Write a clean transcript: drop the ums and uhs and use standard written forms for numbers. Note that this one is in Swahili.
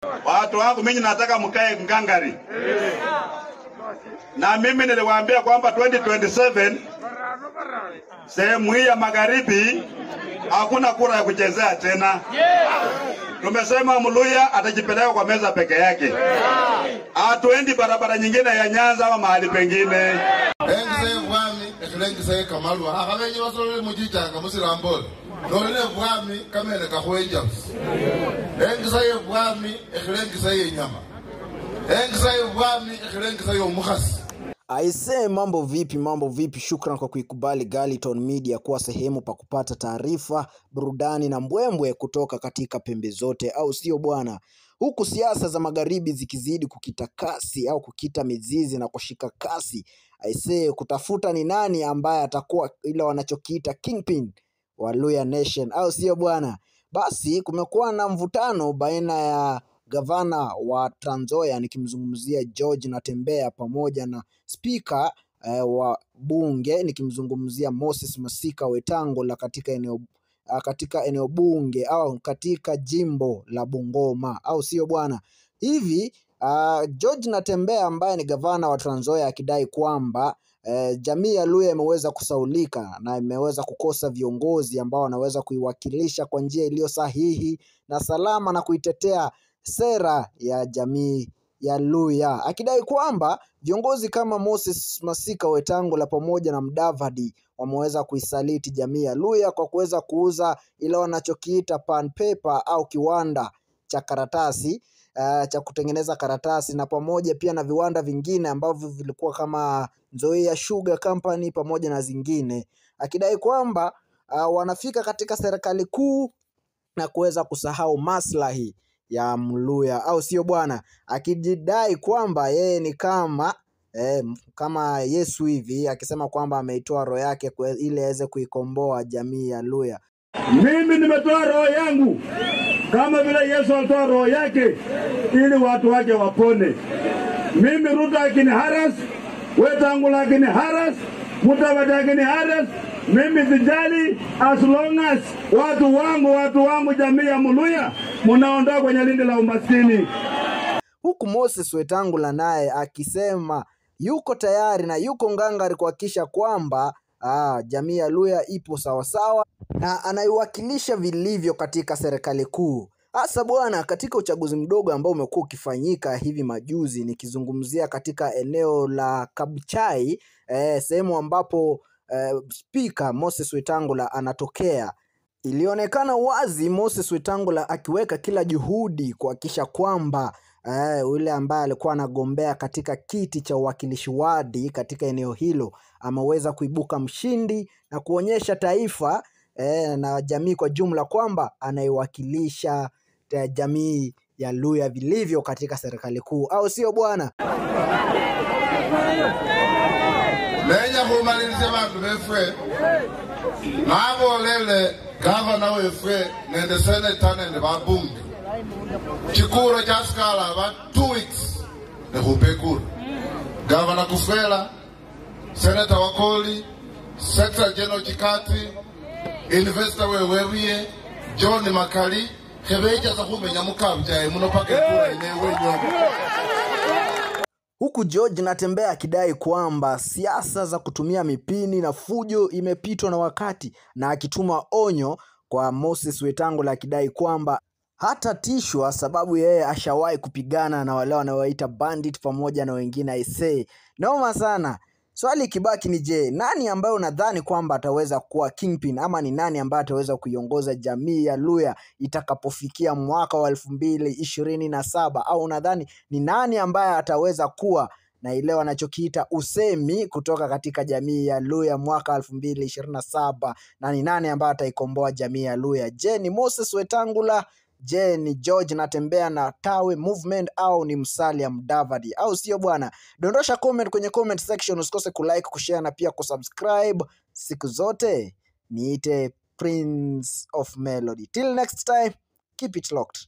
Watu wangu mimi nataka mkae ngangari. Na mimi niliwaambia kwamba 2027 sehemu hii ya magharibi hakuna kura ya kuchezea tena. Tumesema Mluya atajipeleka kwa meza peke yake. Hatuendi barabara nyingine ya Nyanza ama mahali pengine. Engise bwami ekhilengise kamalwa akabenye basolole mujitanga musirambole nolele bwami kamene kahweja engise bwami ekhilengise yenyama engise bwami ekhilengise yomukhasi. Aise, mambo vipi? Shukran kwa kuikubali Galiton Media kuwa sehemu pa kupata taarifa, burudani na mbwembwe kutoka katika pembe zote, au sio bwana? Huku siasa za magharibi zikizidi kukita kasi au kukita mizizi na kushika kasi, aise, kutafuta ni nani ambaye atakuwa ile wanachokiita kingpin wa Luhya Nation, au sio bwana? Basi kumekuwa na mvutano baina ya gavana wa Trans Nzoia nikimzungumzia George Natembeya pamoja na speaker wa bunge nikimzungumzia Moses Masika Wetangula katika eneo bunge au katika jimbo la Bungoma, au sio bwana? Hivi George Natembeya ambaye ni gavana wa Trans Nzoia akidai kwamba jamii ya Luhya imeweza kusaulika na imeweza kukosa viongozi ambao wanaweza kuiwakilisha kwa njia iliyo sahihi na salama na kuitetea sera ya jamii ya Luhya, akidai kwamba viongozi kama Moses Masika Wetangula pamoja na Mudavadi wameweza kuisaliti jamii ya Luhya kwa kuweza kuuza ile wanachokiita pan paper au kiwanda cha karatasi cha kutengeneza karatasi, na pamoja pia na viwanda vingine ambavyo vilikuwa kama Nzoia Sugar Company pamoja na zingine, akidai kwamba wanafika katika serikali kuu na kuweza kusahau maslahi ya Mluhya, au sio bwana? Akijidai kwamba yeye ni kama Yesu hivi, akisema kwamba ameitoa roho yake ili aweze kuikomboa jamii ya Luhya. Mimi nimetoa roho yangu kama vile Yesu alitoa roho yake ili watu wake wapone. Mimi Ruto akiniharas, Wetangula akiniharas, Mudavadi akiniharas, mimi sijali as long as watu wangu jamii ya Mluhya munaondoa kwenye lindi la umaskini. Huku Moses Wetangula naye akisema yuko tayari na yuko ngangari kuhakikisha kwamba jamii ya Luhya ipo sawasawa na anaiwakilisha vilivyo katika serikali kuu. Hasa bwana, katika uchaguzi mdogo ambao umekuwa ukifanyika hivi majuzi, nikizungumzia katika eneo la Kabuchai, sehemu ambapo speaker Moses Wetangula anatokea, ilionekana wazi Moses Wetangula akiweka kila juhudi kuhakikisha kwamba yule ambaye alikuwa anagombea katika kiti cha uwakilishi wadi katika eneo hilo ameweza kuibuka mshindi na kuonyesha taifa na jamii kwa jumla kwamba anaiwakilisha jamii ya Luhya vilivyo katika serikali kuu, au sio bwana? Lenya kumaliza bantu befwe nabo lele gavana wefwe nende senator nende babunge chikuro cha skala ba 2 weeks ne kupekura gavana Kufwela, senator Wakoli, secretary general Chikati, investor wewewie John Makali kebeja za kumenya mukabya muno pake kura inewe nyomo. Huku George Natembeya akidai kwamba siasa za kutumia mipini na fujo imepitwa na wakati, na akituma onyo kwa Moses Wetangula akidai kwamba hatatishwa sababu yeye ashawahi kupigana na wale wanaoita bandit pamoja na wengine. Aisee, noma sana. Swali kibaki ni je, nani ambaye unadhani kwamba ataweza kuwa kingpin, ama ni nani ambaye ataweza kuiongoza jamii ya Luhya itakapofikia mwaka wa 2027, au unadhani ni nani ambaye ataweza kuwa na ile wanachokiita usemi kutoka katika jamii ya Luhya mwaka 2027, na ni nani ambaye ataikomboa jamii ya Luhya? Je, ni Moses Wetangula? Je, ni George Natembeya na Tawe Movement, au ni Musalia Mudavadi, au sio bwana? Dondosha comment kwenye comment section, usikose kulike, kushare na pia kusubscribe. Siku zote niite Prince of Melody. Till next time, keep it locked.